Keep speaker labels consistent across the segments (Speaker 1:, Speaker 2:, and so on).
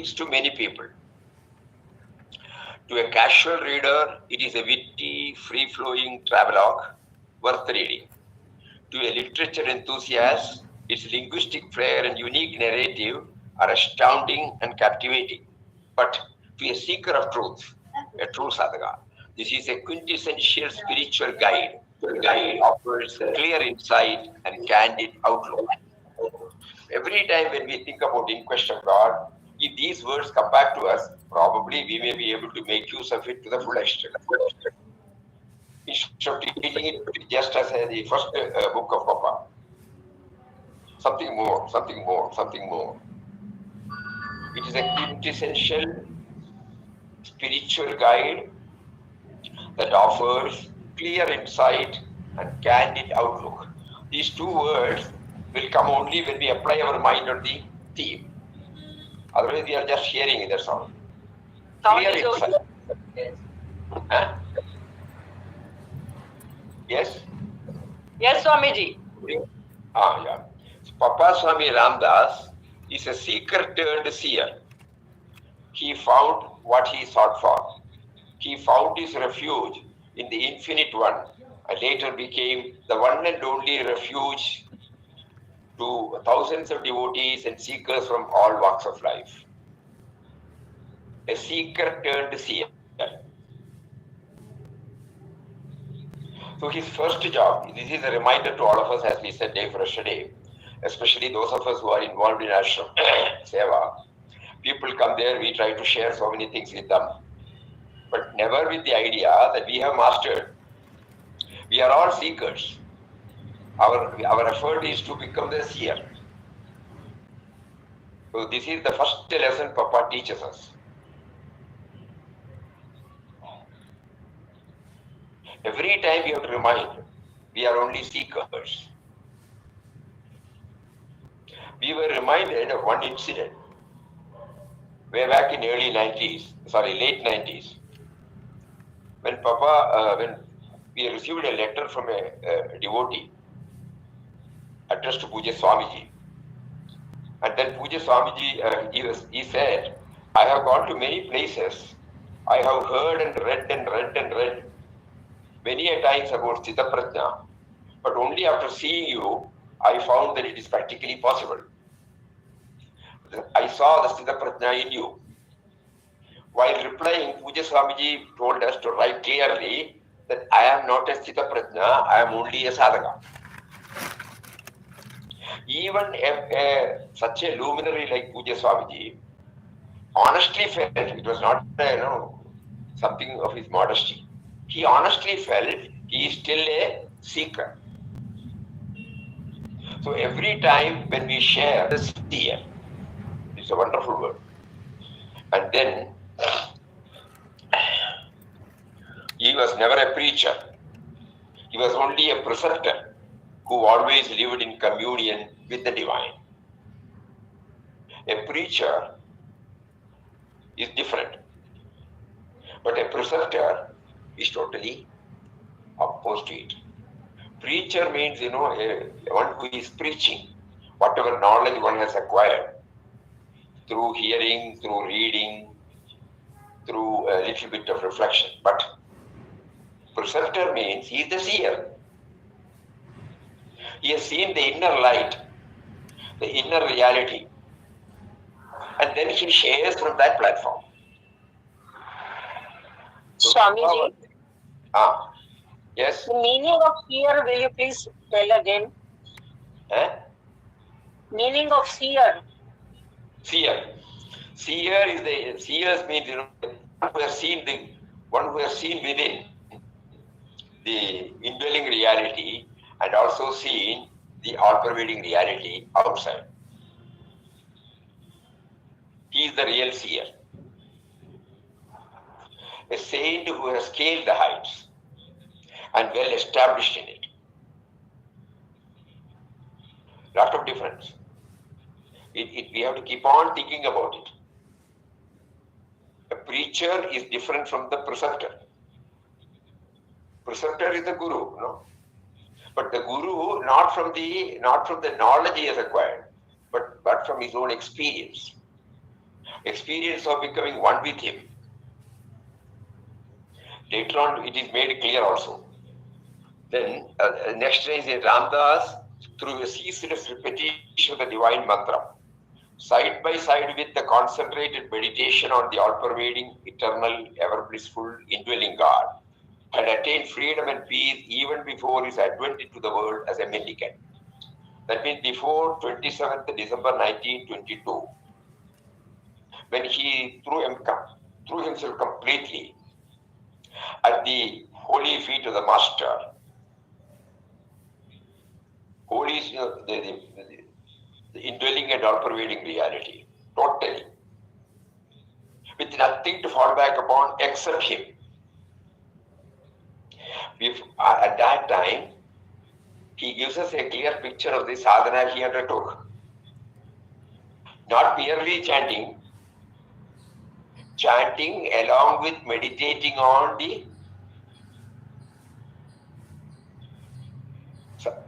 Speaker 1: meanings to many people. To a casual reader, it is a witty, free-flowing travelogue worth reading. To a literature enthusiast, its linguistic flair and unique narrative are astounding and captivating. But to a seeker of truth, a true sadhaka, this is a quintessential spiritual guide. The guide offers clear insight and candid outlook. Every time when we think about In Quest of God, if these words come back to us, probably we may be able to make use of it to the full extent. Instead of treating it just as the first book of Papa. Something more, something more, something more. It is a quintessential spiritual guide that offers clear insight and candid outlook. These two words will come only when we apply our mind on the theme. Otherwise, we are just hearing it, that's all. Clear insight. Huh? Yes?
Speaker 2: Yes, Swamiji.
Speaker 1: Yeah. So Papa Swami Ramdas is a seeker turned seer. He found what he sought for. He found his refuge in the Infinite One and later became the one and only refuge to thousands of devotees and seekers from all walks of life. A seeker turned seer. So his first job, this is a reminder to all of us as we said day for yesterday, especially those of us who are involved in ashram seva. People come there, we try to share so many things with them, but never with the idea that we have mastered. We are all seekers. Our effort is to become the seer. So this is the first lesson Papa teaches us. Every time we have to remind, we are only seekers. We were reminded of one incident way back in late 90s, when when we received a letter from a devotee addressed to Puja Swamiji. And then Puja Swamiji, he said, I have gone to many places. I have heard and read many a times about Sthita Prajna, but only after seeing you, I found that it is practically possible. I saw the Sthita Prajna in you. While replying, Puja Swamiji told us to write clearly that I am not a Sthita Prajna, I am only a sadhaka. Even such a luminary like Puja Swamiji honestly felt, it was not something of his modesty. He honestly felt he is still a seeker. So every time when we share the seer, it's a wonderful word. And then he was never a preacher. He was only a preceptor who always lived in communion with the divine. A preacher is different, but a preceptor is totally opposed to it. Preacher means, one who is preaching whatever knowledge one has acquired through hearing, through reading, through a little bit of reflection. But preceptor means he is the seer. He has seen the inner light, the inner reality, and then he shares from that platform.
Speaker 2: Swamiji.
Speaker 1: Yes.
Speaker 2: The meaning of seer, will you please tell again? Meaning of seer.
Speaker 1: Seer. Seers means one who has seen within the indwelling reality and also seen the all-pervading reality outside. He is the real seer. A saint who has scaled the heights and well established in it. Lot of difference. We have to keep on thinking about it. A preacher is different from the preceptor. Preceptor is the guru, but the guru not from the knowledge he has acquired, but from his own experience. experience of becoming one with him. Later on, it is made clear also. Then, next is Ramdas, through a ceaseless repetition of the divine mantra, side by side with the concentrated meditation on the all-pervading, eternal, ever-blissful, indwelling God, had attained freedom and peace even before his advent into the world as a mendicant. That means before 27th December 1922, when he threw himself completely at the holy feet of the Master. Holy is the indwelling and all-pervading reality, totally, with nothing to fall back upon except him. At that time, he gives us a clear picture of the sadhana he undertook. Not merely chanting along with meditating on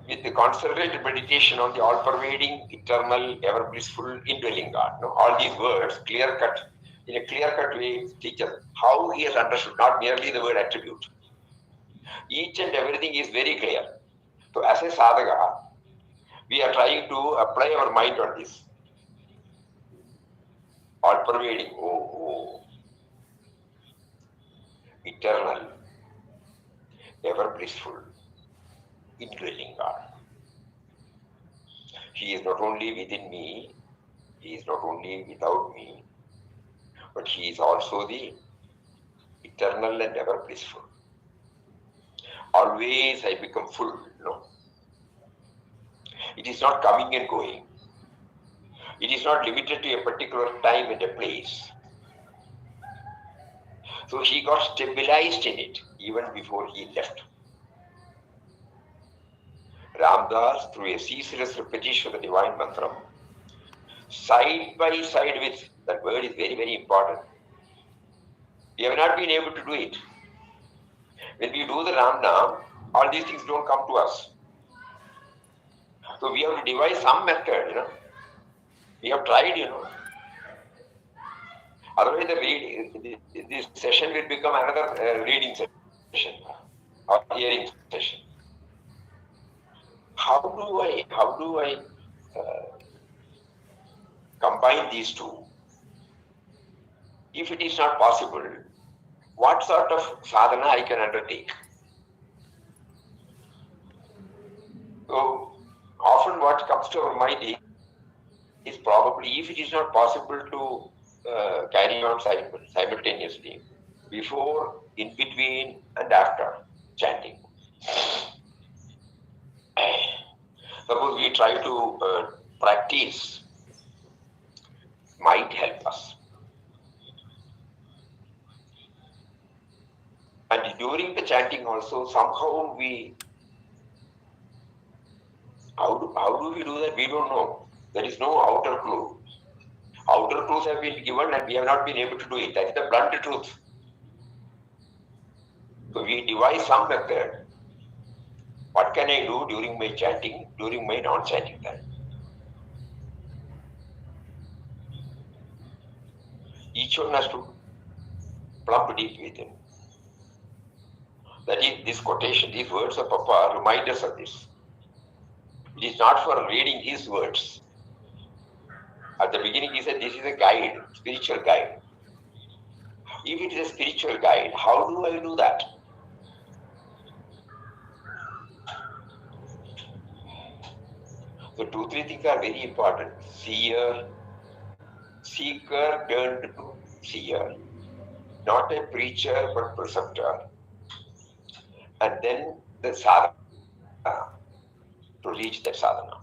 Speaker 1: with the concentrated meditation on the all-pervading, eternal, ever-blissful, indwelling God. No, all these words, in a clear-cut way, teach us how he has understood, not merely the word attribute. Each and everything is very clear. So as a sadhaka, we are trying to apply our mind on this. All-pervading, eternal, ever-blissful, indwelling God. He is not only within me, he is not only without me, but he is also the eternal and ever blissful. Always I become full. No. It is not coming and going. It is not limited to a particular time and a place. So he got stabilized in it even before he left. Ramdas, through a ceaseless repetition of the divine mantra, side by side with, that word is very, very important. We have not been able to do it. When we do the Ram Nam, all these things don't come to us. So we have to devise some method, We have tried, Otherwise, this session will become another reading session or hearing session. How do I combine these two? If it is not possible, what sort of sadhana I can undertake? So often what comes to our mind is probably, if it is not possible to carry on simultaneously, before, in between, and after chanting. Suppose we try to practice, might help us. And during the chanting also, somehow how do we do that? We don't know. There is no outer clue. Outer clues have been given and we have not been able to do it. That is the blunt truth. So we devise some method. What can I do during my chanting, during my non-chanting time? Each one has to plumb deep within. That is, this quotation, these words of Papa remind us of this. It is not for reading his words. At the beginning he said this is a guide, spiritual guide. If it is a spiritual guide, how do I do that? So 2-3 things are very important. Seeker turned to seer. Not a preacher but preceptor. And then the sadhana, to reach that sadhana.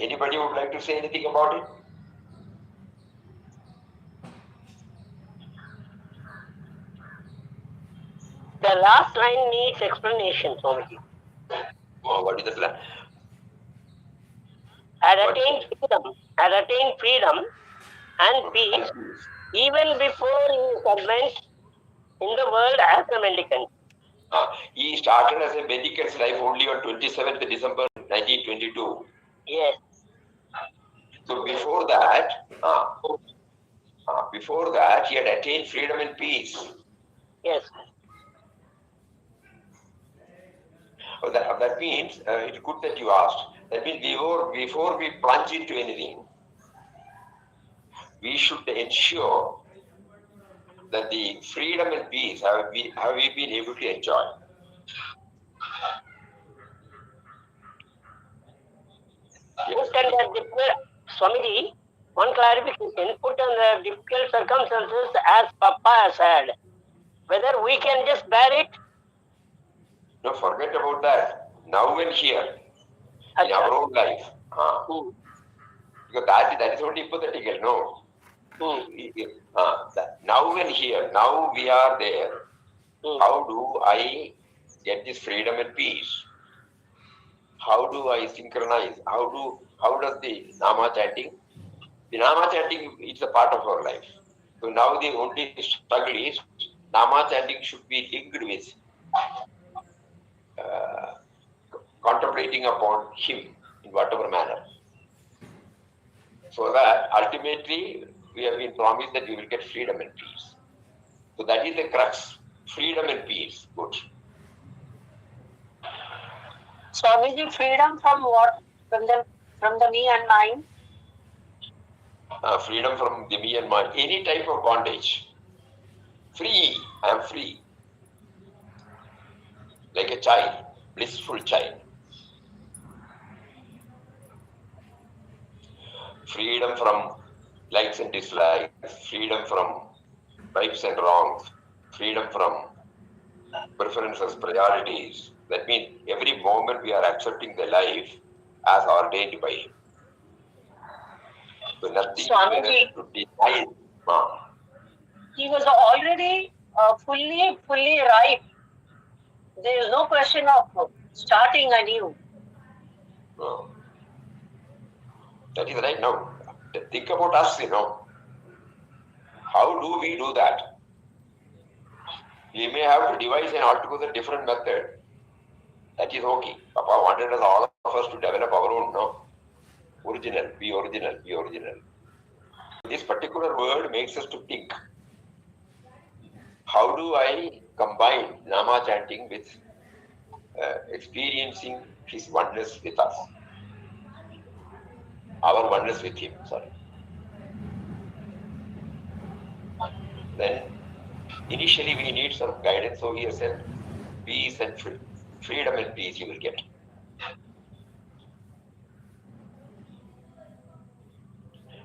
Speaker 1: Anybody would like to say anything about it?
Speaker 2: The last line needs explanation, Swamiji.
Speaker 1: Oh, what is the plan?
Speaker 2: Had attained freedom and peace even before his advent in the world as a mendicant.
Speaker 1: He started as a mendicant's life only on 27th December 1922.
Speaker 2: Yes.
Speaker 1: So before that, he had attained freedom and peace.
Speaker 2: Yes.
Speaker 1: That means it's good that you asked. That means before we plunge into anything, we should ensure that the freedom and peace have we been able to enjoy.
Speaker 2: Put under difficult, Swamiji, one clarification, put under difficult circumstances as Papa said. Whether we can just bear it?
Speaker 1: No, forget about that. Now and here, in our own life. Because that is only hypothetical, no. Now and here, now we are there. How do I get this freedom and peace? How do I synchronize? How does the Nama chanting? The Nama chanting is a part of our life. So now the only struggle is Nama chanting should be linked with contemplating upon Him in whatever manner. So that ultimately we have been promised that we will get freedom and peace. So that is the crux. Freedom and peace. Good.
Speaker 2: Swamiji, freedom from what? From the me and mine?
Speaker 1: Freedom from the me and mine. Any type of bondage. Free. I am free. Like a child. Blissful child. Freedom from likes and dislikes. Freedom from rights and wrongs. Freedom from preferences, priorities. That means every moment we are accepting the life as ordained by Him. So nothing
Speaker 2: Swamiji,
Speaker 1: to deny.
Speaker 2: he was already fully right. There is no question of starting anew.
Speaker 1: That is right now. Think about us, How do we do that? We may have to devise an altogether different method. That is okay. Papa wanted us, all of us, to develop our own, Original, be original, be original. This particular word makes us to think. How do I combine Nama chanting with experiencing His oneness with us? Our oneness with Him, sorry. Then initially we need some guidance. So He said, peace and freedom and peace you will get.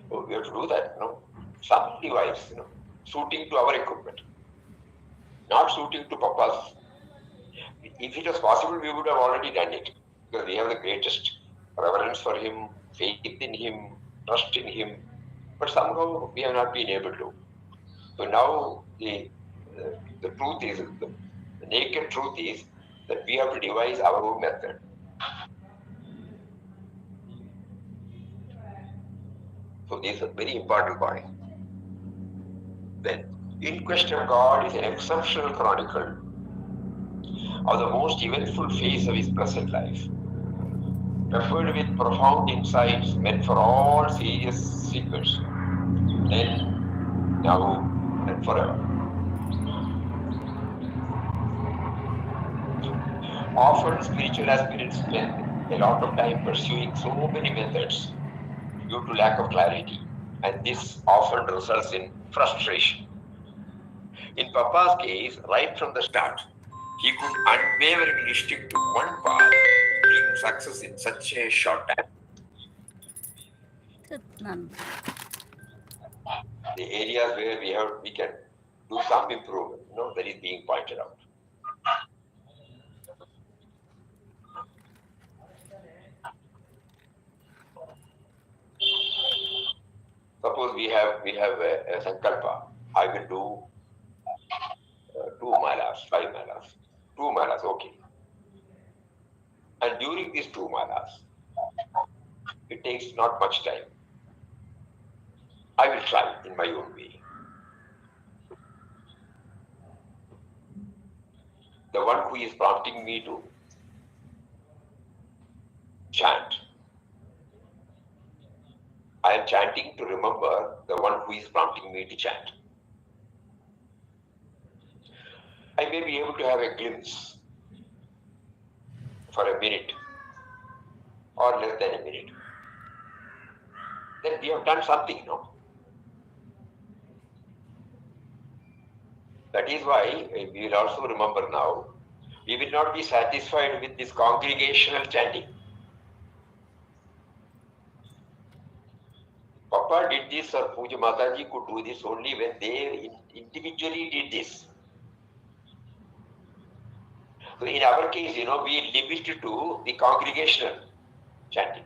Speaker 1: So we have to do that, Some device, suiting to our equipment, not suiting to Papa's. If it was possible, we would have already done it, because we have the greatest reverence for Him, faith in Him, trust in Him, but somehow we have not been able to. So now the truth is, the naked truth is that we have to devise our own method. So this is a very important point. Then, In Quest of God is an exceptional chronicle of the most eventful phase of his present life, peppered with profound insights meant for all serious seekers, then, now, and forever. Often spiritual aspirants spend a lot of time pursuing so many methods due to lack of clarity, and this often results in frustration. In Papa's case, right from the start, he could unwaveringly stick to one path, bringing success in such a short time. The areas where we can do some improvement, that is being pointed out. Suppose we have a sankalpa. I will do 2 malas, 5 malas, 2 malas, okay. And during these 2 malas, it takes not much time. I will try in my own way. The one who is prompting me to chant I am chanting to remember the one who is prompting me to chant. I may be able to have a glimpse for a minute or less than a minute. Then we have done something, no? That is why we will also remember now, we will not be satisfied with this congregational chanting. Papa did this or Puja Mataji could do this only when they individually did this. So in our case, we limit to the congregational chanting.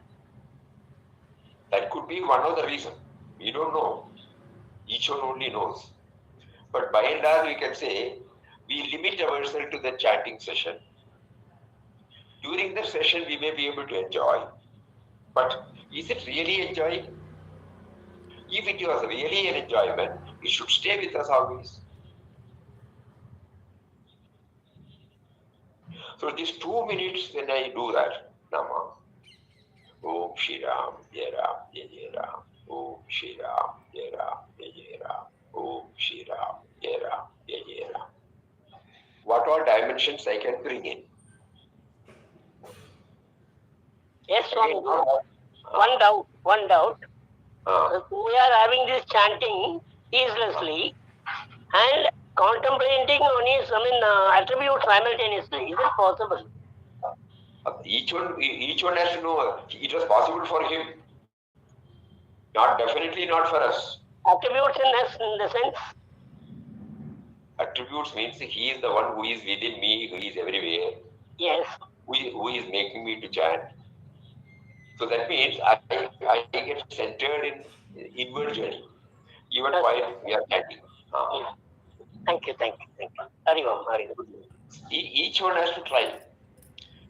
Speaker 1: That could be one of the reasons. We don't know. Each one only knows. But by and large, we can say we limit ourselves to the chanting session. During the session, we may be able to enjoy. But is it really enjoying? If it was really an enjoyment, it should stay with us always. So these 2 minutes when I do that, Nama, Om Shri Ram, Jai Ram, Jai Jai Ram, Om Shri Ram, Jai Ram, Jai Jai Ram, Om Shri Ram, Jai Ram, Jai Jai Ram. What all dimensions I can bring in?
Speaker 2: Yes, Swami. One doubt. We are having this chanting ceaselessly and contemplating on his, attributes simultaneously. Is it possible?
Speaker 1: Each one has to know it was possible for him. Definitely not for us.
Speaker 2: Attributes in the sense?
Speaker 1: Attributes means he is the one who is within me, who is everywhere.
Speaker 2: Yes.
Speaker 1: Who is making me to chant. So that means I get centered in inward journey, even while we are chanting.
Speaker 2: Thank you. Hari Om.
Speaker 1: Each one has to try.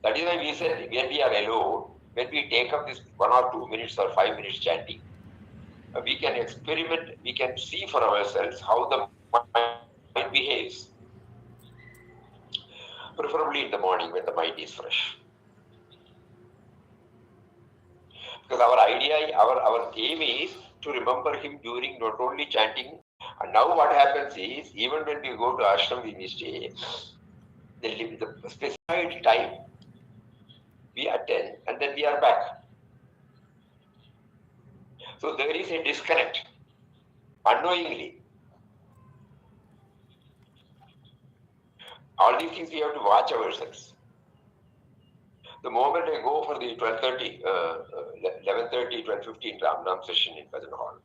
Speaker 1: That is why we said when we are alone, when we take up this 1 or 2 minutes or 5 minutes chanting, we can experiment, we can see for ourselves how the mind behaves. Preferably in the morning when the mind is fresh. Because our idea, our aim is to remember him during not only chanting. And now what happens is, even when we go to ashram, we stay, the specified time, we attend and then we are back. So there is a disconnect, unknowingly. All these things we have to watch ourselves. The moment I go for the 12:30, 11:30, 12:15 Ram session in Bhajan Hall,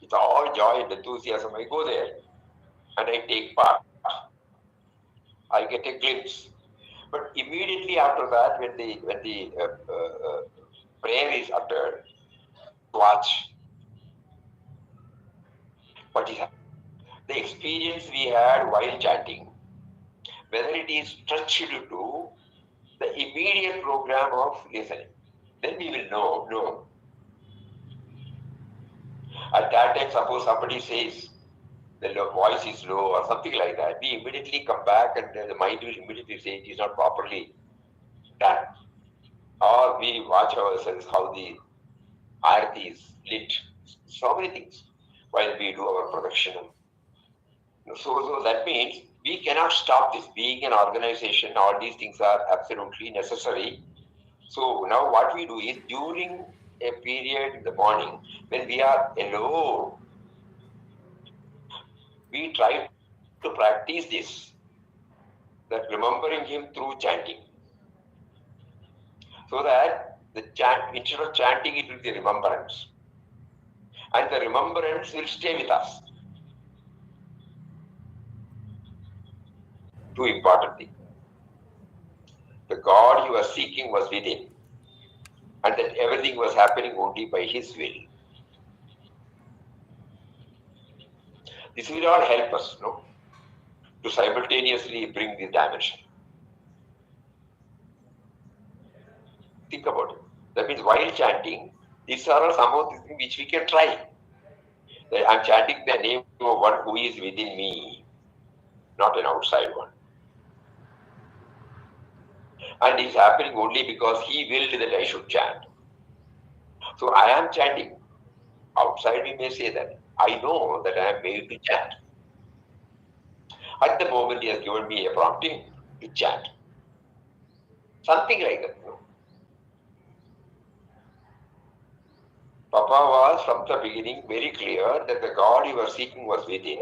Speaker 1: with all joy and enthusiasm, I go there and I take part. I get a glimpse. But immediately after that, when the prayer is uttered, watch what is happening. The experience we had while chanting, whether it is stretched to the immediate program of listening, then we will know. At that time, suppose somebody says the voice is low or something like that, we immediately come back and the mind will immediately say it is not properly done. Or we watch ourselves how the arati is lit, so many things while we do our production. So that means we cannot stop this. Being an organization, all these things are absolutely necessary. So now what we do is during a period in the morning when we are alone, we try to practice this, that remembering him through chanting. So that the chant, instead of chanting, it will be remembrance. And the remembrance will stay with us. Two important things. The God you are seeking was within, and that everything was happening only by his will. This will all help us, to simultaneously bring this dimension. Think about it. That means while chanting, these are all some of the things which we can try. That I'm chanting the name of one who is within me, not an outside one. And it's happening only because he willed that I should chant. So I am chanting. Outside we may say that. I know that I am made to chant. At the moment he has given me a prompting to chant. Something like that. Papa was from the beginning very clear that the God he was seeking was within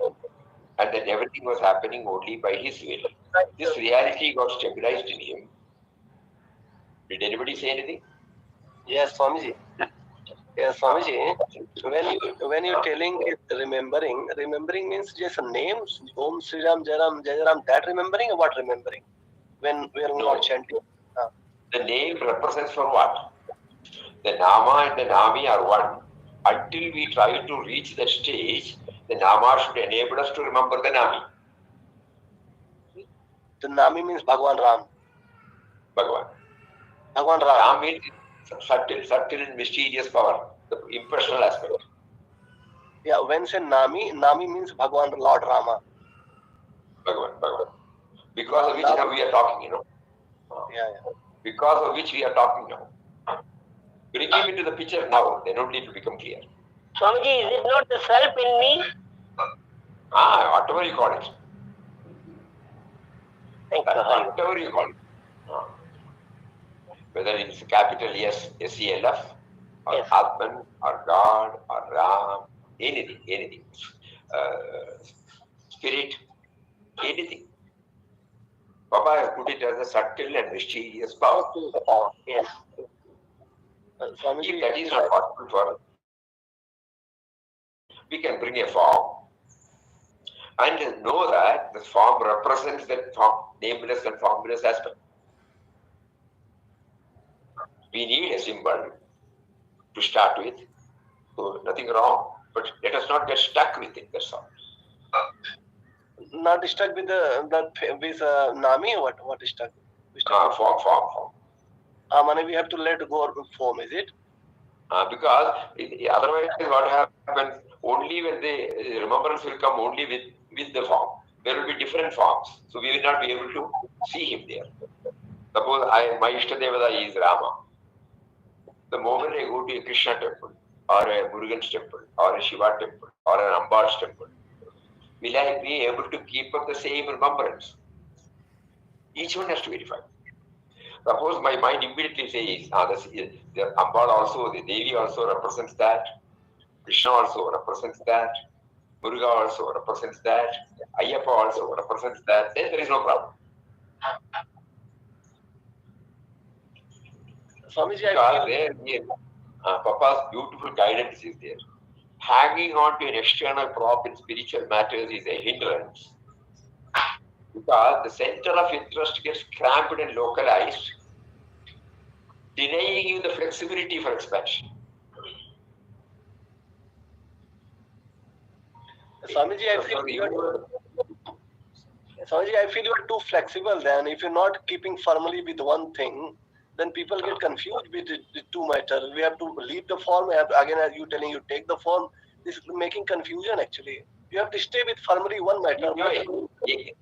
Speaker 1: and that everything was happening only by his will. This reality got stabilized in him. Did anybody say anything?
Speaker 3: Yes, Swamiji. Yes, Swamiji. When you telling it remembering means just a name. Om Sri Ram Jai Ram Jai Ram. That remembering or what remembering? When we are not chanting.
Speaker 1: The name represents for what? The Nama and the Nami are one. Until we try to reach that stage, the Nama should enable us to remember the Nami.
Speaker 3: The Nami means Bhagwan Ram.
Speaker 1: Bhagwan.
Speaker 3: Bhagwan Ram.
Speaker 1: Ram means subtle and mysterious power, the impersonal aspect.
Speaker 3: Yeah, when say Nami means Bhagwan Lord Rama.
Speaker 1: Bhagwan. Because of which now we are talking,
Speaker 3: Yeah.
Speaker 1: Because of which we are talking now. Bring him into the picture now, then only it will become clear.
Speaker 2: Swamiji, is it not the self in me?
Speaker 1: Whatever you call it.
Speaker 2: Whatever
Speaker 1: you call it. Whether it's capital S, SELF, or
Speaker 2: yes.
Speaker 1: Atman, or God, or Ram, anything. Spirit, anything. Papa has put it as a subtle and mysterious power.
Speaker 2: Yes.
Speaker 1: If that is not possible for us, we can bring a form and know that the form represents that form, nameless and formless aspect. We need a symbol to start with, so nothing wrong. But let us not get stuck with it, that's all.
Speaker 3: Not stuck with with Nami. What is stuck?
Speaker 1: Form.
Speaker 3: Mane we have to let go of form, is it?
Speaker 1: Because otherwise what happens, only when the remembrance will come only with the form. There will be different forms. So we will not be able to see him there. Suppose my Ishtadevata is Rama. The moment I go to a Krishna temple, or a Murugan's temple, or a Shiva temple, or an Ambar's temple, will I be able to keep up the same remembrance? Each one has to verify. Suppose my mind immediately says, the Ambal also, the Devi also represents that, Krishna also represents that, Muruga also represents that, Ayyappa also represents that, then there is no problem.
Speaker 3: Swamiji,
Speaker 1: because Papa's beautiful guidance is there. Hanging on to an external prop in spiritual matters is a hindrance. Because the center of interest gets cramped and localized, denying you the flexibility for expansion.
Speaker 3: Swamiji, I feel you are too flexible then. If you're not keeping firmly with one thing, then people get confused with the two matters. We have to leave the form. Again, as you telling you take the form, this is making confusion actually. You have to stay with firmly one matter.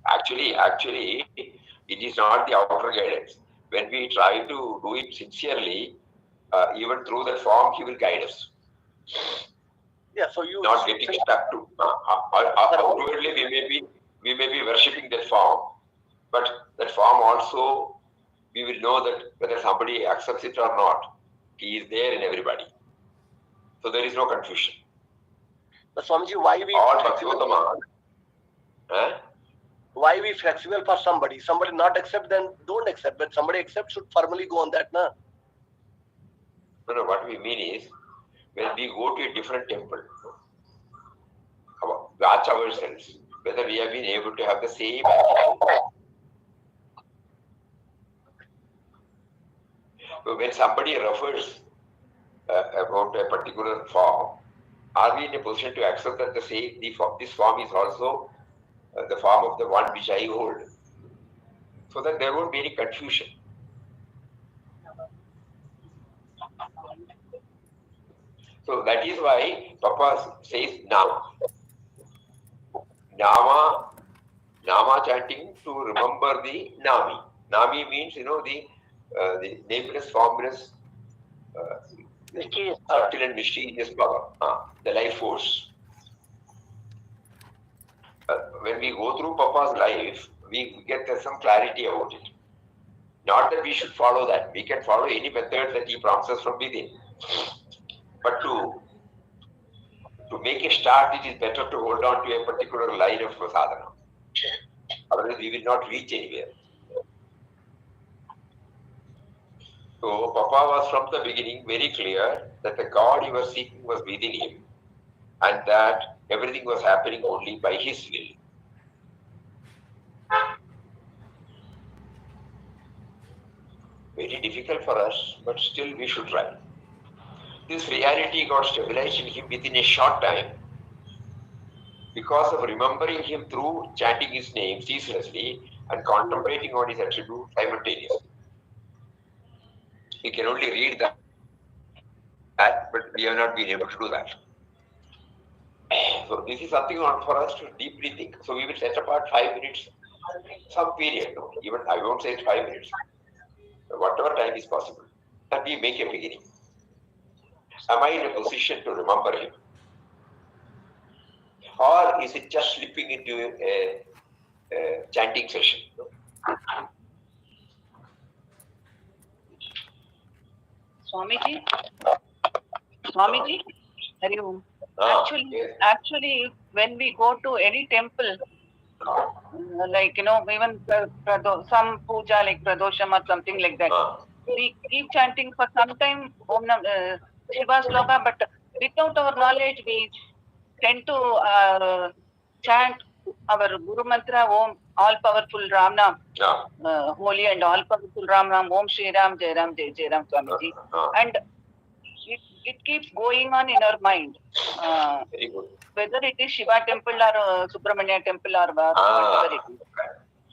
Speaker 1: Actually, it is not the outer guidance. When we try to do it sincerely, even through that form, he will guide us.
Speaker 3: Yeah, so you
Speaker 1: not getting stuck to. Outwardly, we may be worshipping that form, but that form also, we will know that whether somebody accepts it or not, he is there in everybody. So there is no confusion.
Speaker 3: But Swamiji, why we
Speaker 1: flexible?
Speaker 3: Why we flexible for somebody? Somebody not accept, then don't accept. But somebody accept should firmly go on that, na?
Speaker 1: No. What we mean is, when we go to a different temple, watch ourselves whether we have been able to have the same attitude. So when somebody refers about a particular form, are we in a position to accept that this form is also the form of the one which I hold, so that there won't be any confusion? So that is why Papa says Nama chanting to remember the Nami. Nami means, the nameless, formless
Speaker 2: Mysterious power.
Speaker 1: Subtle and mysterious power, the life force. When we go through Papa's life, we get some clarity about it. Not that we should follow that. We can follow any method that he promises from within. But to make a start, it is better to hold on to a particular line of sadhana. Otherwise, we will not reach anywhere. So, Papa was from the beginning very clear that the God he was seeking was within him and that everything was happening only by his will. Very difficult for us, but still we should try. This reality got stabilized in him within a short time because of remembering him through chanting his name ceaselessly and contemplating on his attributes simultaneously. We can only read that, but we have not been able to do that. So this is something for us to deeply think. So we will set apart 5 minutes, some period, even I won't say it's 5 minutes, whatever time is possible, and we make a beginning. Am I in a position to remember him? Or is it just slipping into a chanting session?
Speaker 4: Swamiji, Hari Om. Actually, when we go to any temple, like even some puja like pradosham or something like that, we keep chanting for some time Om Shiva Sloka, but without our knowledge, we tend to chant our Guru Mantra Om, all powerful Ram Nam, holy and all powerful Ram Nam, Om Shri Ram, Jai Ram, Jai Jai Ram, Swamiji, and it keeps going on in our mind.
Speaker 1: Very good.
Speaker 4: Whether it is Shiva temple or Subramania temple or whatever it is.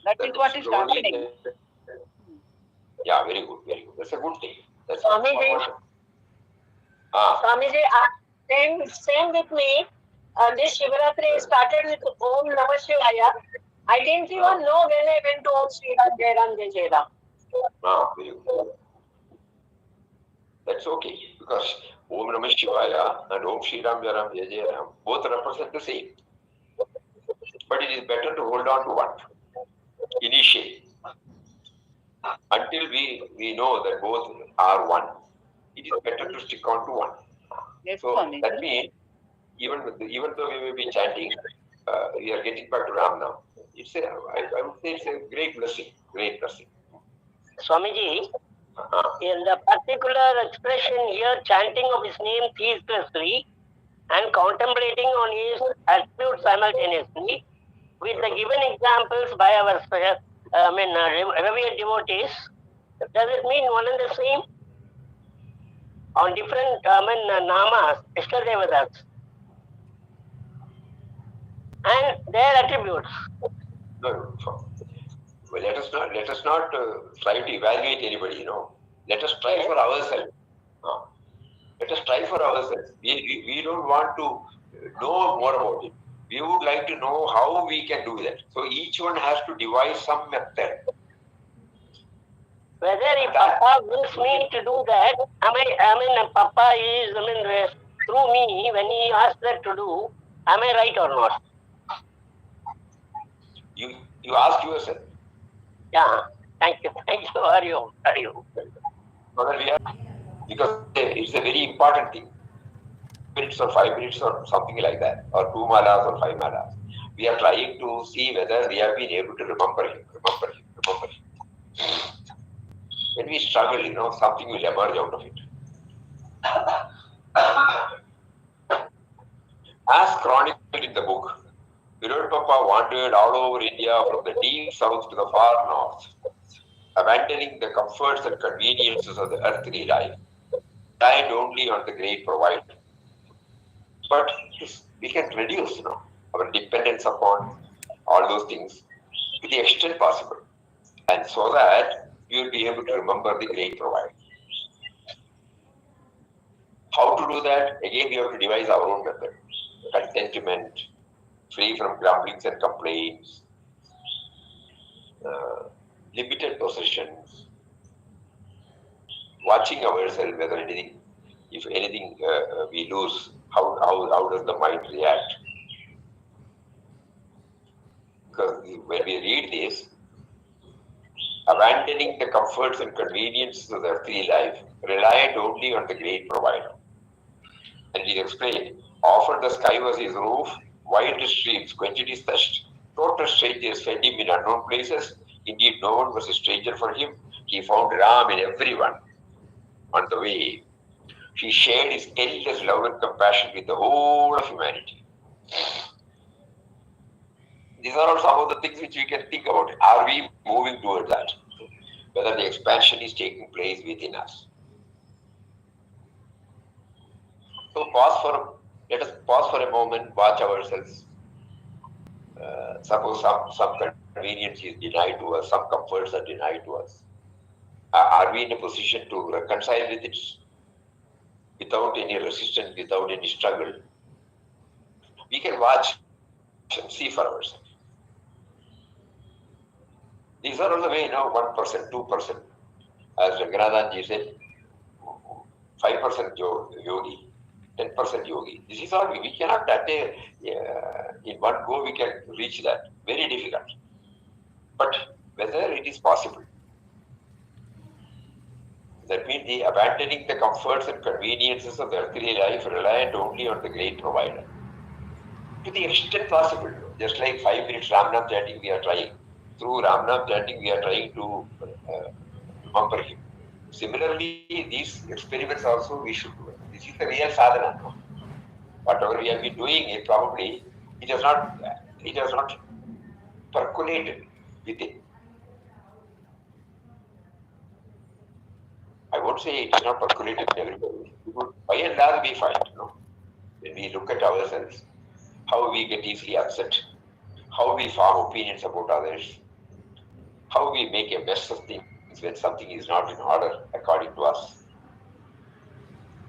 Speaker 4: That is what is happening.
Speaker 1: Yeah, very good, very good. That's a good thing. That's
Speaker 2: Swamiji, same with me. This Shivaratri started with Om Namah Shivaya. I didn't even know when I went to Om Shri Ram, Jai Ram, Jai Jai Ram.
Speaker 1: Very good. That's okay, because Om Namah Shivaya and Om Shri Ram Jai Ram Jai Jai Ram both represent the same. But it is better to hold on to one initially until we know that both are one. It is better to stick on to one.
Speaker 4: Yes,
Speaker 1: so
Speaker 4: Swamiji.
Speaker 1: that means even though we may be chanting, we are getting back to Ram now. I would say it's a great blessing. Great blessing.
Speaker 2: Swamiji, in the particular expression here, chanting of his name ceaselessly and contemplating on his attributes simultaneously, with the given examples by our revered devotees, does it mean one and the same? On different namas, Ishtadevatas, and their attributes.
Speaker 1: No. Well, let us not try to evaluate anybody. Let us try for ourselves. Let us try for ourselves. We don't want to know more about it. We would like to know how we can do that. So each one has to devise some method.
Speaker 2: Whether if Papa wills me to do that, Papa is, through me, when he asks that to do, am I right or not?
Speaker 1: You ask yourself.
Speaker 2: Yeah, thank you. Are you?
Speaker 1: Because it's a very important thing. minutes or 5 minutes or something like that, or 2 malas or 5 malas. We are trying to see whether we have been able to remember him. When we struggle, something will emerge out of it. As chronicled in the book, Vinod Papa wandered all over India from the deep south to the far north, abandoning the comforts and conveniences of the earthly life, relied only on the great provider. But we can reduce our dependence upon all those things to the extent possible, and so that we will be able to remember the great provider. How to do that? Again, we have to devise our own method. Contentment, free from grumblings and complaints, limited possessions, watching ourselves whether anything if anything we lose, how does the mind react? Because when we read this, abandoning the comforts and conveniences of the earthly life, reliant only on the great provider. And he explained, often the sky was his roof, wide streams quenched his thirst. Total strangers fed him in unknown places. Indeed, no one was a stranger for him. He found Ram in everyone on the way. He shared his endless love and compassion with the whole of humanity. These are all some of the things which we can think about. Are we moving towards that? Whether the expansion is taking place within us. So let us pause for a moment, watch ourselves. Suppose some convenience is denied to us, some comforts are denied to us. Are we in a position to reconcile with it without any resistance, without any struggle? We can watch and see for ourselves. These are all the way, 1%, 2%. As Ranganathanji said, 5% yogi, 10% yogi. This is all we cannot that day, in one go we can reach that. Very difficult. But whether it is possible, that means the abandoning the comforts and conveniences of the earthly life, reliant only on the great provider. To the extent possible, just like 5 minutes Ramnam chanting we are trying. Through Ramnam chanting we are trying to remember him. Similarly, these experiments also we should do. This is the real sadhana. Whatever we have been doing, probably it has not percolated within. I won't say it is not percolated in everybody. It would by and large be fine. When we look at ourselves, how we get easily upset, how we form opinions about others, how we make a mess of things when something is not in order according to us.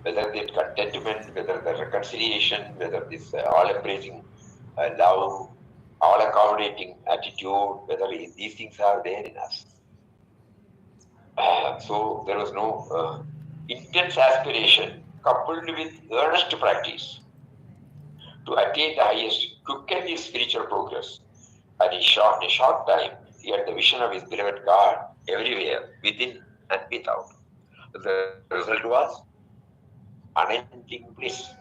Speaker 1: Whether the contentment, whether the reconciliation, whether this all-embracing love, all-accommodating attitude, whether these things are there in us. So there was no intense aspiration coupled with earnest practice to attain the highest, quicken his spiritual progress. And in a short time, he had the vision of his beloved God everywhere, within and without. The result was unending bliss,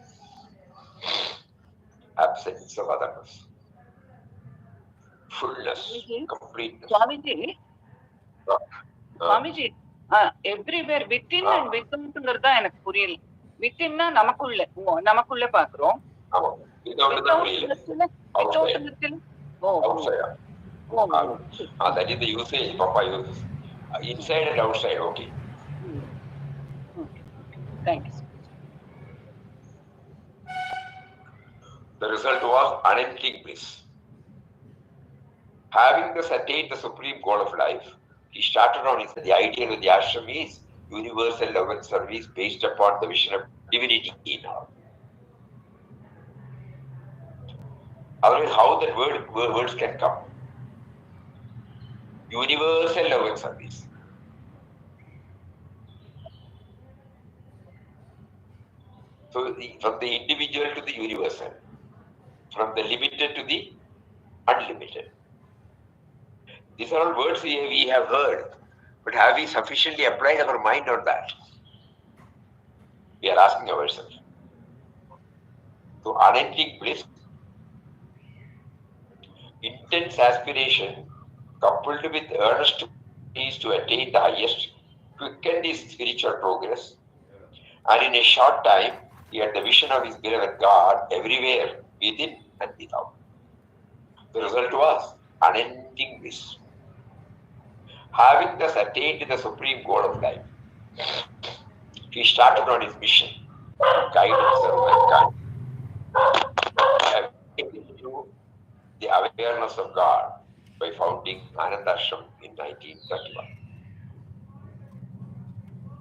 Speaker 1: absence of otherness, fullness, completeness.
Speaker 4: Swamiji, everywhere within and without தான் எனக்கு புரியல. வித்தின்னா நமக்குள்ள பாக்குறோம்.
Speaker 1: That is the usage Papa uses. Inside and outside, okay.
Speaker 4: Thanks.
Speaker 1: The result was unending bliss. Having thus attained the supreme goal of life, he started on the ideal of the ashram is universal love and service based upon the vision of divinity in all. Otherwise, how that words can come? Universal love and service. So, from the individual to the universal, from the limited to the unlimited. These are all words we have heard, but have we sufficiently applied our mind on that? We are asking ourselves. So, unending bliss, intense aspiration, coupled with earnest is to attain the highest, quicken his spiritual progress, and in a short time, he had the vision of his beloved God everywhere, within and without. The result was unending bliss. Having thus attained the supreme goal of life, he started on his mission to guide and serve mankind, into the awareness of God by founding Ananda Ashram in 1931.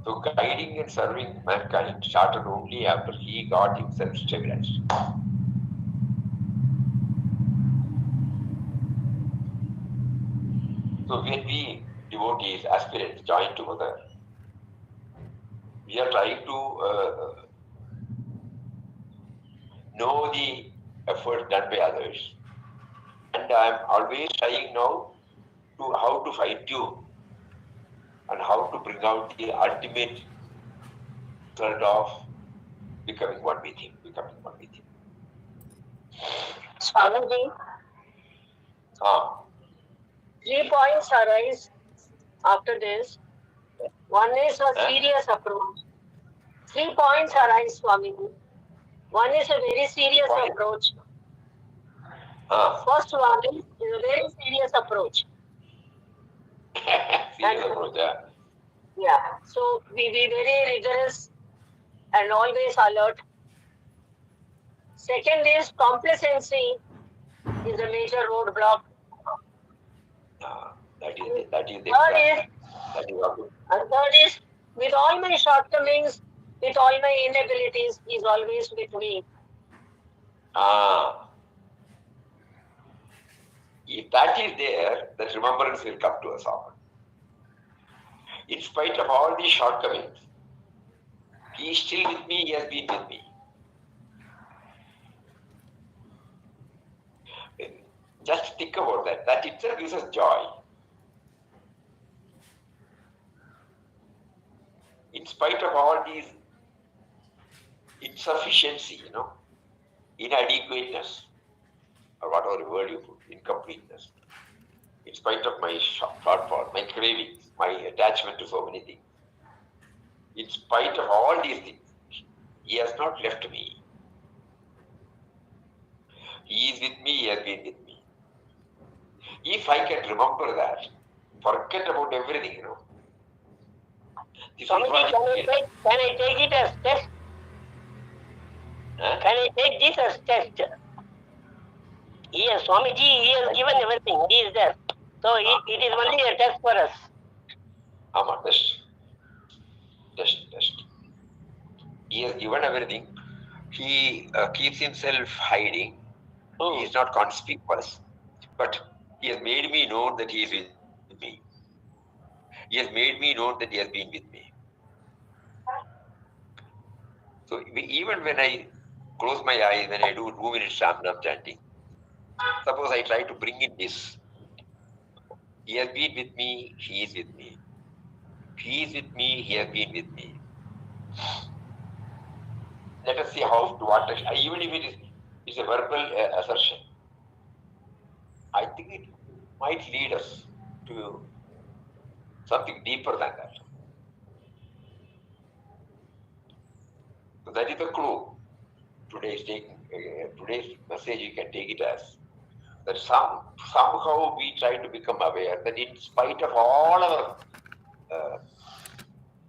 Speaker 1: So guiding and serving mankind started only after he got himself stabilized. So when we devotees, aspirants join together, we we are trying to know the effort done by others. And I am always trying now to how to fine tune and how to bring out the ultimate thread of becoming one with him, becoming one with him.
Speaker 2: Swamiji,
Speaker 1: Ah.
Speaker 2: 3 points arise after this. One is a serious approach. 3 points arise, Swamiji. One is a very serious approach. First one is a very serious approach.
Speaker 1: Serious approach, yeah.
Speaker 2: Yeah. So we be very rigorous and always alert. Second is complacency is a major roadblock.
Speaker 1: That is the
Speaker 2: third is with all my shortcomings, with all my inabilities, he is always with me.
Speaker 1: If that is there, that remembrance will come to us often. In spite of all these shortcomings, he is still with me, he has been with me. Just think about that. That itself gives us joy. In spite of all these insufficiency, inadequateness, or whatever word you put, incompleteness, in spite of my shortfall, my cravings, my attachment to so many things, in spite of all these things, he has not left me. He is with me, he has been with me. If I can remember that, forget about everything,
Speaker 2: Swamiji, can I take it as test? Can I take this as test? Yes, Swamiji, he has given everything. He is there. So it is only a test for us.
Speaker 1: Test. He has given everything. He keeps himself hiding. He is not conspicuous. But he has made me know that he is with me. He has made me know that he has been with me. So even when I close my eyes, when I do 2 minutes Shamnam chanting, suppose I try to bring in this. He has been with me, he is with me. He is with me, he has been with me. Let us see how to what even if it's a verbal assertion, I think it might lead us to something deeper than that. So that is the clue. Today's message, you can take it as that somehow we try to become aware that in spite of all our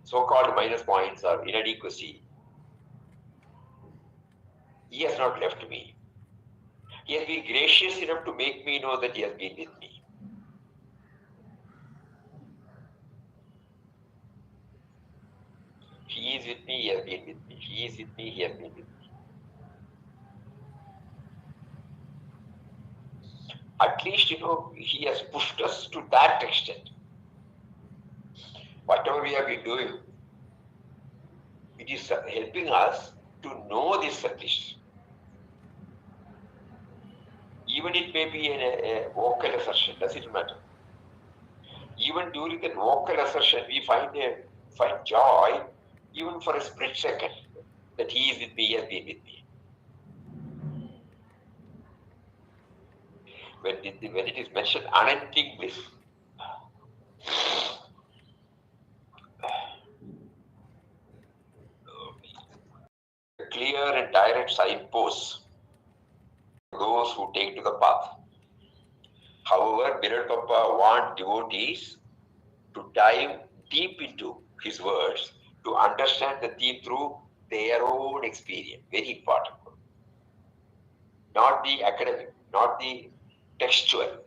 Speaker 1: so-called minus points or inadequacy, he has not left me. He has been gracious enough to make me know that he has been with me. He is with me, he has been with me. He is with me, he has been with me. At least, he has pushed us to that extent. Whatever we have been doing, it is helping us to know this at least. Even it may be a vocal assertion, does it matter? Even during that vocal assertion, we find joy, even for a split second, that he is with me, he has been with me. When it is mentioned, unending bliss, clear and direct signposts for those who take to the path. However, Biral Papa wants devotees to dive deep into his words to understand the theme through their own experience. Very important. Not the academic, not the textual.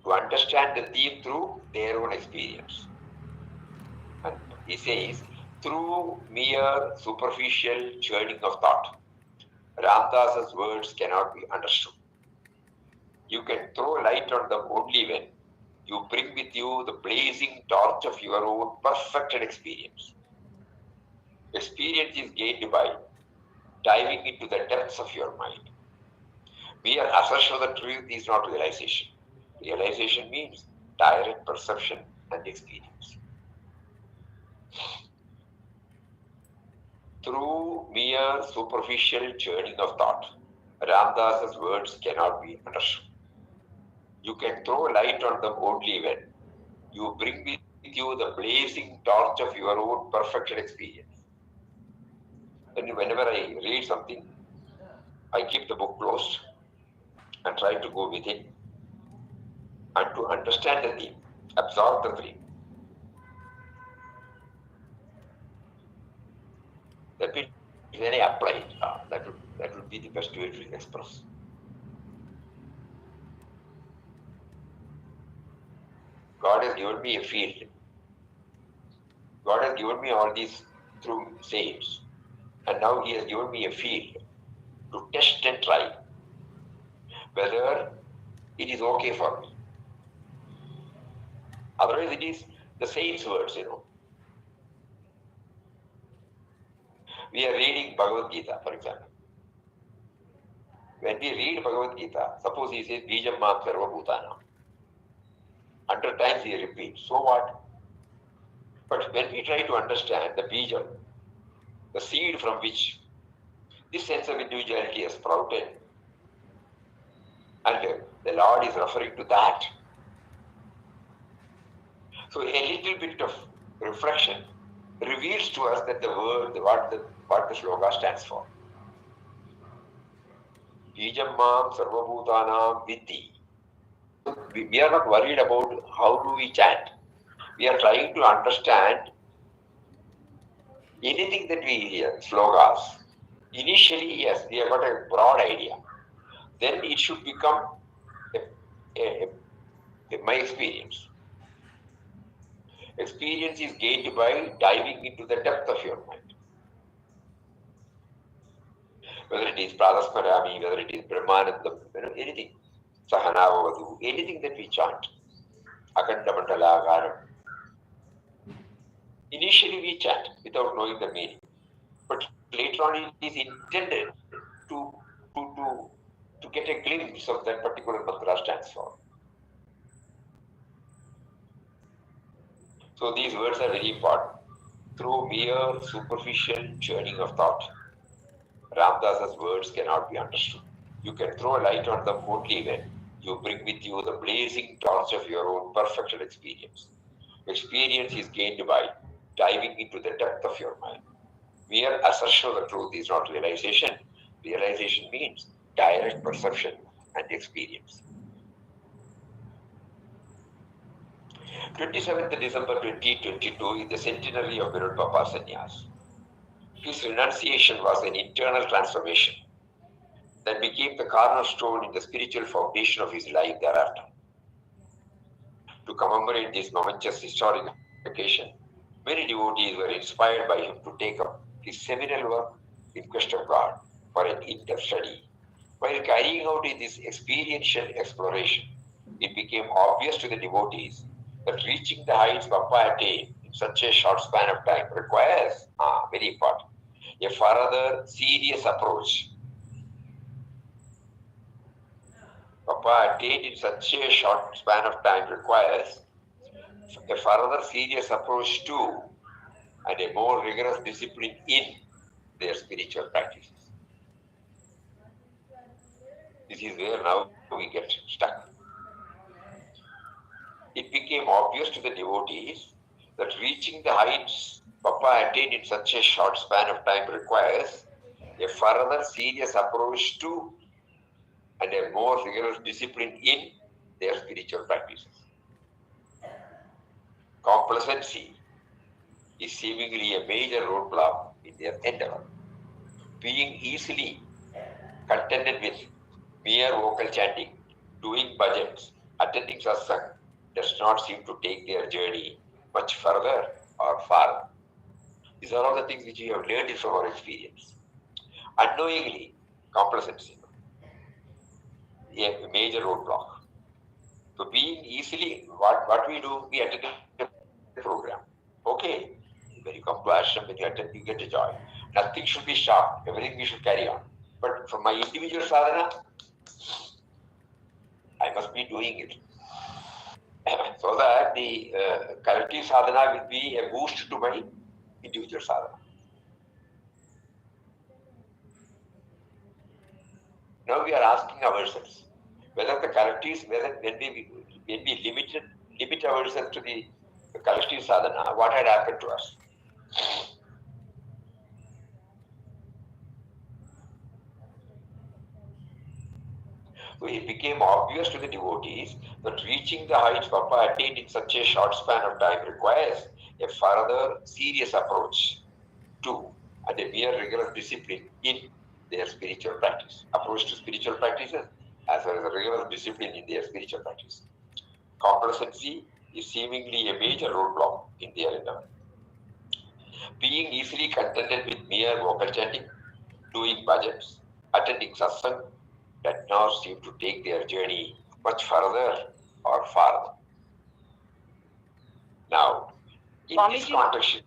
Speaker 1: To understand the theme through their own experience. And he says, through mere superficial churning of thought, Ramdas's words cannot be understood. You can throw light on them only when you bring with you the blazing torch of your own perfected experience. Experience is gained by diving into the depths of your mind. Mere assertion of the truth is not realization. Realization means direct perception and experience. Through mere superficial churning of thought, Ramdas's words cannot be understood. You can throw light on them only when you bring with you the blazing torch of your own perfected experience. And whenever I read something, I keep the book closed and try to go within and to understand the theme, absorb the theme. That means when I apply it, that would be the best way to express. God has given me a field. God has given me all these through saints. And now He has given me a field to test and try whether it is okay for me. Otherwise, it is the saints' words, We are reading Bhagavad Gita, for example. When we read Bhagavad Gita, suppose he says, Bijam Mam Sarva Bhutana. 100 times he repeats. So what? But when we try to understand the Bijam, the seed from which this sense of individuality has sprouted, and the Lord is referring to that. So a little bit of reflection reveals to us that the word, what the sloka stands for. Bijam Mam Sarva Bhutanam Vidhi. We are not worried about how do we chant. We are trying to understand anything that we hear, slogas. Initially, yes, we have got a broad idea. Then it should become my experience. Experience is gained by diving into the depth of your mind. Whether it is Pradasmarami, whether it is Brahmanandam, anything. Sahanavavadu, anything that we chant. Akanda Mandala Agaram. Initially we chant without knowing the meaning. But later on it is intended to get a glimpse of that particular mantra stands for. So these words are very important. Through mere superficial churning of thought, Ramdas's words cannot be understood. You can throw light on them only when you bring with you the blazing torch of your own perfected experience. Experience is gained by diving into the depth of your mind. Mere assertion of the truth is not realization. Realization means direct perception and experience. 27th December 2022 is the centenary of Birul Papa's sannyas. His renunciation was an internal transformation that became the cornerstone in the spiritual foundation of his life thereafter. To commemorate this momentous historic occasion, many devotees were inspired by him to take up his seminal work in Quest of God for an in-depth study. While carrying out this experiential exploration, it became obvious to the devotees that reaching the heights Papa attained in such a short span of time requires, very important, a further serious approach. Papa attained in such a short span of time requires a further serious approach to and a more rigorous discipline in their spiritual practices. This is where now we get stuck. It became obvious to the devotees that reaching the heights Papa attained in such a short span of time requires a further serious approach to and a more rigorous discipline in their spiritual practices. Complacency is seemingly a major roadblock in their endeavor. Being easily contented with mere vocal chanting, doing bhajans, attending satsang does not seem to take their journey much further or farther. These are all the things which we have learned from our experience. Unknowingly, complacency, a major roadblock. So being easily, what we do, we attend the program. Okay. When you come to ashram, when you attend, you get a joy. Nothing should be stopped. Everything we should carry on. But for my individual sadhana, I must be doing it. So that the collective sadhana will be a boost to my individual sadhana. Now we are asking ourselves whether the collective, when we limit ourselves to the collective sadhana, what had happened to us? So it became obvious to the devotees that reaching the heights Papa attained in such a short span of time requires a further serious approach to and a mere rigorous discipline in their spiritual practice. Approach to spiritual practices as well as a rigorous discipline in their spiritual practice. Complacency is seemingly a major roadblock in their endeavor. Being easily contented with mere vocal chanting, doing bhajans, attending satsang, that now seem to take their journey much further or farther. Now, in this context,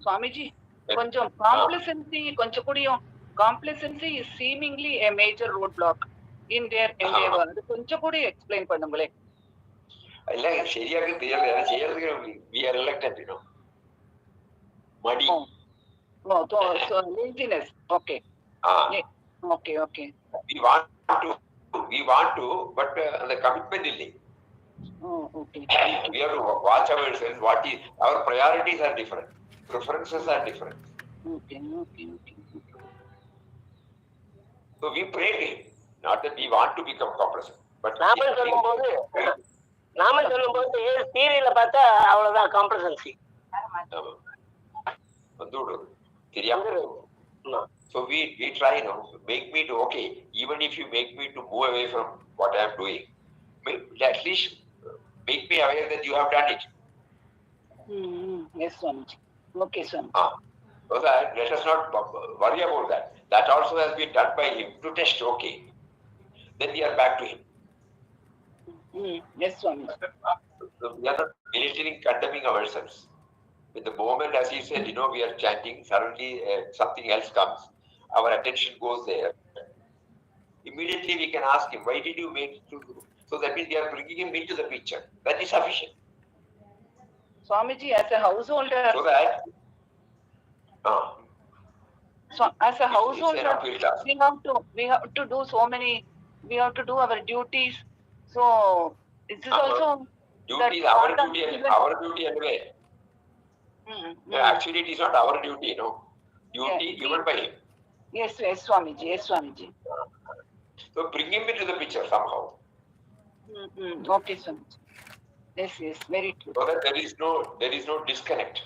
Speaker 4: Swamiji, konjam complacency is seemingly a major roadblock in their endeavor. Konjam kudi explain pannungale.
Speaker 1: We are reluctant, you know. Muddy.
Speaker 4: No, so laziness. Okay. Okay.
Speaker 1: We want to, but the commitment is.
Speaker 4: Okay.
Speaker 1: We have to watch ourselves. Our priorities are different, preferences are different.
Speaker 4: Okay.
Speaker 1: So we pray to him, not that we want to become complacent, but
Speaker 2: நாம சொல்லும்போது தியரியில பார்த்தா அவ்வளவுதான் complacency.
Speaker 1: So we try, you know, make me to okay. Even if you make me to move away from what I am doing, at least make me aware that you have done it.
Speaker 4: Yes, Swamiji. Okay, Swamiji.
Speaker 1: So that let us not worry about that. That also has been done by him to test. Okay, then we are back to him.
Speaker 4: Yes, Swamiji.
Speaker 1: So we are not belittling, condemning ourselves. With the moment, as he said, you know, we are chanting, suddenly something else comes, our attention goes there. Immediately we can ask him, why did you make it to do? So that means we are bringing him into the picture. That is sufficient.
Speaker 4: Swamiji, as a householder.
Speaker 1: So that.
Speaker 4: So as a householder, we have to do so many. We have to do our duties. So this is also
Speaker 1: duty. Our duty anyway. Actually, it is not our duty, no. Duty given by him.
Speaker 4: Yes, Swamiji.
Speaker 1: So bring him into the picture somehow.
Speaker 4: Okay, Swamiji. Yes, very true.
Speaker 1: So that there is no disconnect.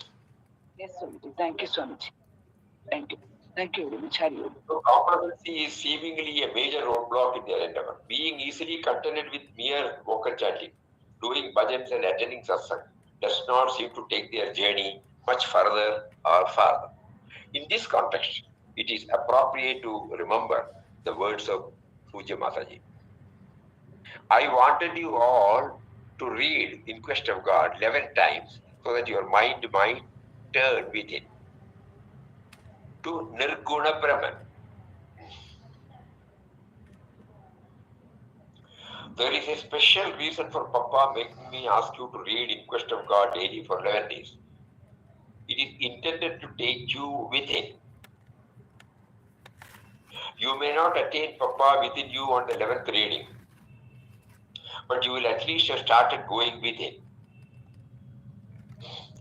Speaker 4: Yes, Swamiji. Thank you, Swamiji. Thank you very much.
Speaker 1: So complacency is seemingly a major roadblock in their endeavor. Being easily contented with mere vocal chanting, doing bhajans and attending satsang does not seem to take their journey much further or farther. In this context, it is appropriate to remember the words of Puja Mataji. I wanted you all to read In Quest of God 11 times so that your mind might turn within to Nirguna Brahman. There is a special reason for Papa making me ask you to read In Quest of God daily for 11 days. It is intended to take you within. You may not attain Papa within you on the 11th reading, but you will at least have started going within.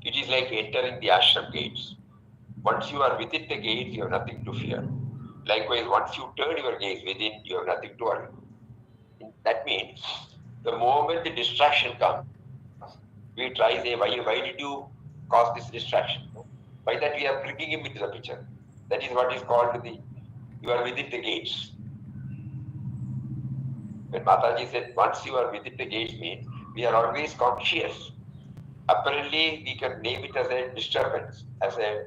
Speaker 1: It is like entering the ashram gates. Once you are within the gates, you have nothing to fear. Likewise, once you turn your gaze within, you have nothing to worry. That means, the moment the distraction comes, we try to say, why did you cause this distraction? By that we are bringing him into the picture. That is what is called you are within the gates. When Mataji said, once you are within the gates means, we are always conscious. Apparently, we can name it as a disturbance, as a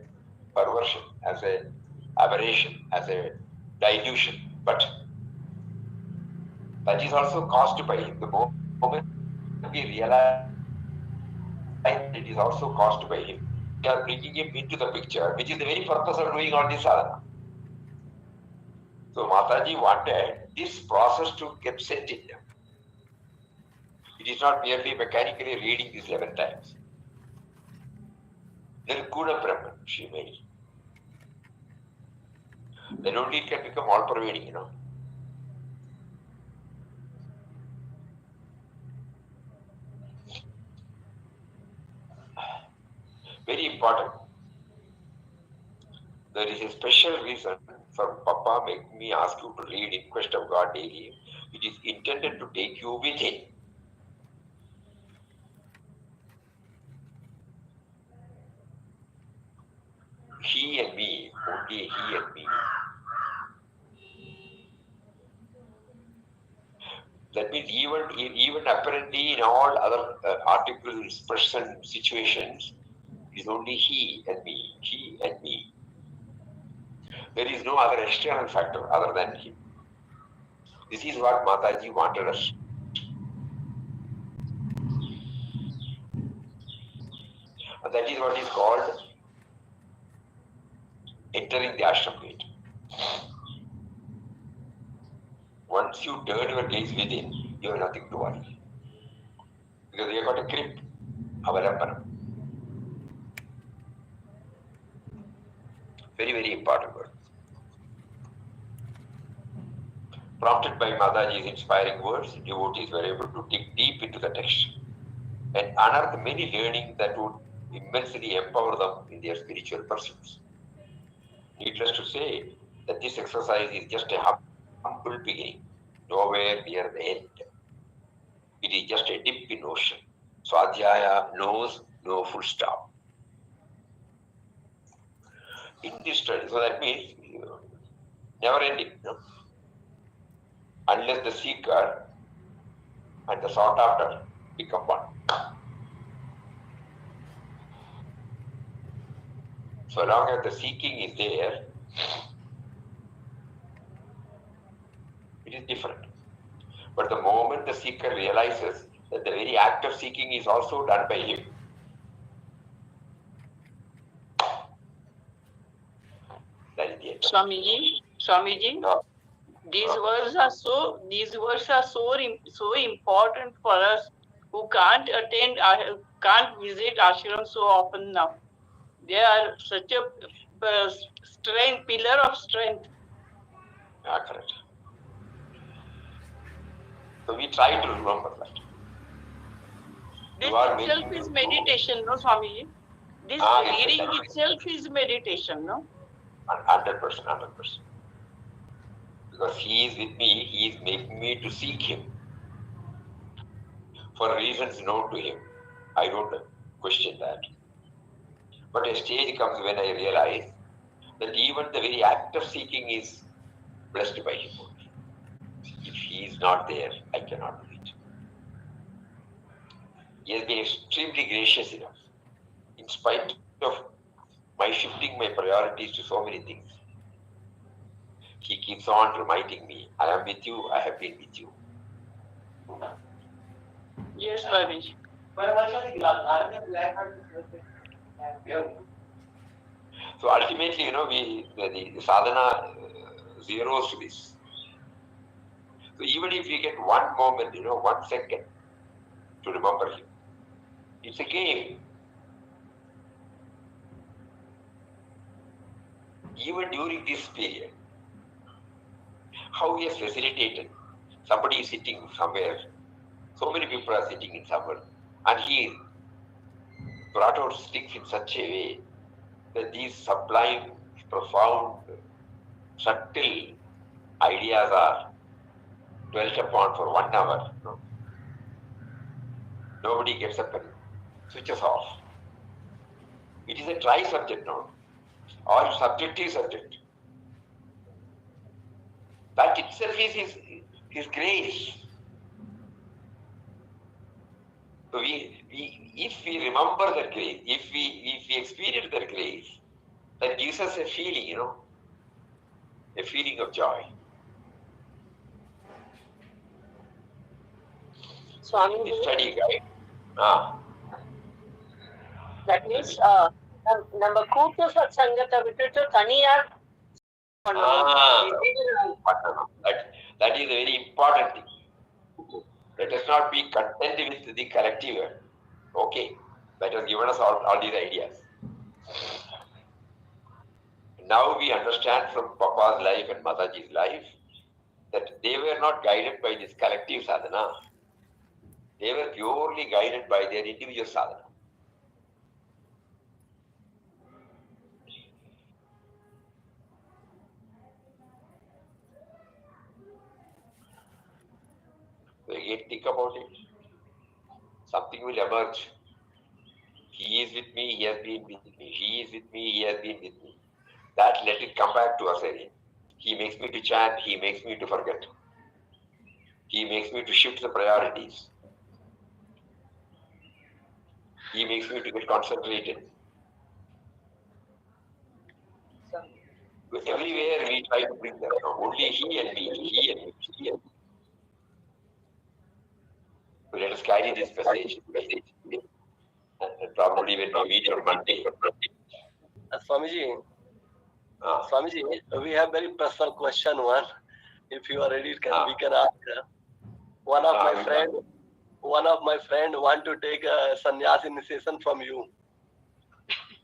Speaker 1: perversion, as a aberration, as a dilution. But That is also caused by him. The moment we realize that it is also caused by him, we are bringing him into the picture, which is the very purpose of doing all this sadhana. So Mataji wanted this process to get set in them. It is not merely mechanically reading this 11 times. Nirguna Brahman, she made. Then only it can become all pervading, Very important. There is a special reason for Papa making me ask you to read In Quest of God daily. It is intended to take you within. He and me, only he and me. That means even apparently in all other articles, person, situations, it is only he and me, he and me. There is no other external factor other than him. This is what Mataji wanted us. And that is what is called entering the ashram gate. Once you turn your gaze within, you have nothing to worry. Because you have got a grip, avalambanam. Very, very important word. Prompted by Mataji's inspiring words, devotees were able to dig deep into the text and unearth many learning that would immensely empower them in their spiritual pursuits. Needless to say that this exercise is just a humble beginning, nowhere near the end. It is just a dip in ocean. Swadhyaya knows no full stop. In this study, so that means never ending, unless the seeker and the sought after become one. So long as the seeking is there, it is different. But the moment the seeker realizes that the very act of seeking is also done by him, that is the end.
Speaker 4: Swamiji,
Speaker 1: No.
Speaker 4: these words are so important for us who can't visit ashram so often now. They are such a pillar of strength.
Speaker 1: Yeah, correct. So we try to remember that.
Speaker 4: This itself is meditation, no, Swamiji? This reading itself is meditation, no?
Speaker 1: 100%, 100%. Because he is with me, he is making me to seek him. For reasons known to him. I don't question that. But a stage comes when I realize that even the very act of seeking is blessed by him. If he is not there, I cannot do it. He has been extremely gracious enough, in spite of my shifting my priorities to so many things. He keeps on reminding me, I am with you, I have been with you.
Speaker 4: Yes, Swamiji.
Speaker 1: So ultimately, the sadhana zeroes to this. So even if we get one moment, 1 second to remember him, it's a game. Even during this period, how he has facilitated. Somebody is sitting somewhere, so many people are sitting in somewhere, and he brought out sticks in such a way that these sublime, profound, subtle ideas are dwelt upon for 1 hour. Nobody gets up and switches off. It is a dry subject, no? Or subjective subject. That itself is his grace. So if we remember that grace, if we experience that grace, that gives us a feeling, a feeling of joy.
Speaker 2: Swamiji,
Speaker 1: study guide.
Speaker 2: that means ನಮ್ಮ ಕೂತು ಸತ್ಸಂಗತ ಬಿಟ್ಟು ತನಿಯಾಗಿ
Speaker 1: That is a very important thing. Let us not be content with the collective. Okay, that has given us all these ideas. Now we understand from Papa's life and Mataji's life that they were not guided by this collective sadhana. They were purely guided by their individual sadhana. So again, think about it. Something will emerge. He is with me, he has been with me. He is with me, he has been with me. That let it come back to us again. He makes me to chant, he makes me to forget. He makes me to shift the priorities. He makes me to get concentrated. Everywhere we try to bring them. Only he and me, he and me, he and me. So let us carry this message. And probably when we meet on Monday.
Speaker 3: Swamiji, Swamiji, we have very personal question one. If you are ready, we can ask. One of my friend want to take a sannyas initiation from you.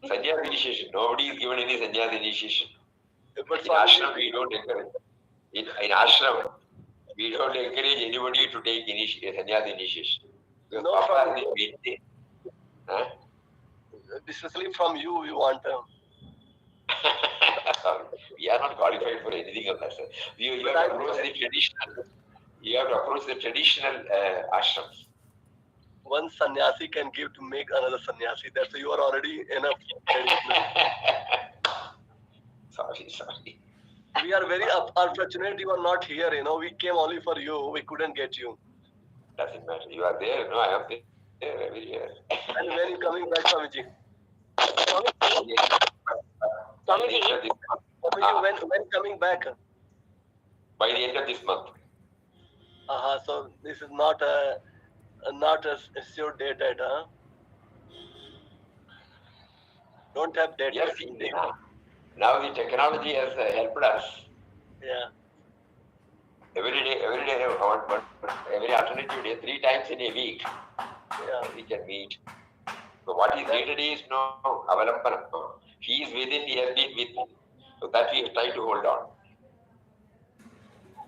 Speaker 1: Sannyas initiation. Nobody is given any sannyas initiation.
Speaker 3: But
Speaker 1: in ashram, we don't encourage. In ashram, we don't encourage anybody to take sannyas initiation. Because
Speaker 3: No,
Speaker 1: Papa has been
Speaker 3: especially from you, we want.
Speaker 1: We are not qualified for anything of that. You have to approach the traditional. You have to approach the traditional ashrams.
Speaker 3: One sannyasi can give to make another sannyasi. That's you are already enough.
Speaker 1: Sorry.
Speaker 3: We are very unfortunate you are not here. We came only for you. We couldn't get you.
Speaker 1: Doesn't matter. You are there. No, I am there. Everywhere.
Speaker 3: And when you coming back, Swamiji?
Speaker 2: Swamiji,
Speaker 3: when coming back?
Speaker 1: By the end of this month.
Speaker 3: So this is not a sure date, huh? Don't have date.
Speaker 1: Yes, now the technology has helped us.
Speaker 3: Yeah.
Speaker 1: Every day, every alternative day, 3 times in a week.
Speaker 3: Yeah.
Speaker 1: We can meet. So what is needed is no avalampanam. He is within, he has been with me. So that we try to hold on.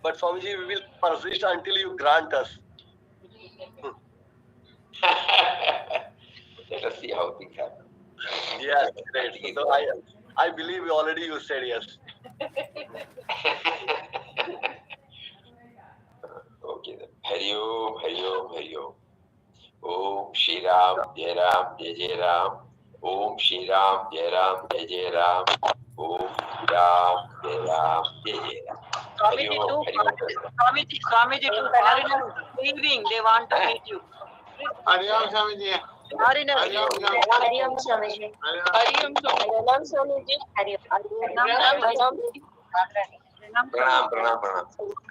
Speaker 3: But Swamiji, we will persist until you grant us.
Speaker 1: Let us see how things happen.
Speaker 3: Yes, great. So I believe already you said yes.
Speaker 1: Okay then. Hari Om, Hari Om, Hari Om. Om Shri Ram, Jai Ram, Jai Jai Ram. Om Shri Ram, Jai Ram, Jai Jai Ram. Om Shri Ram, Jai Ram, Jai Jai Ram.
Speaker 4: Swamiji, two foreigners leaving. They want to meet you.
Speaker 5: Hari Om Swamiji.
Speaker 4: Foreigners.
Speaker 5: Hari Om Swamiji.
Speaker 6: Hari Om Swamiji.
Speaker 4: Hari Om Swamiji.
Speaker 6: Hari Om Swamiji.
Speaker 4: Pranam.
Speaker 1: Pranam.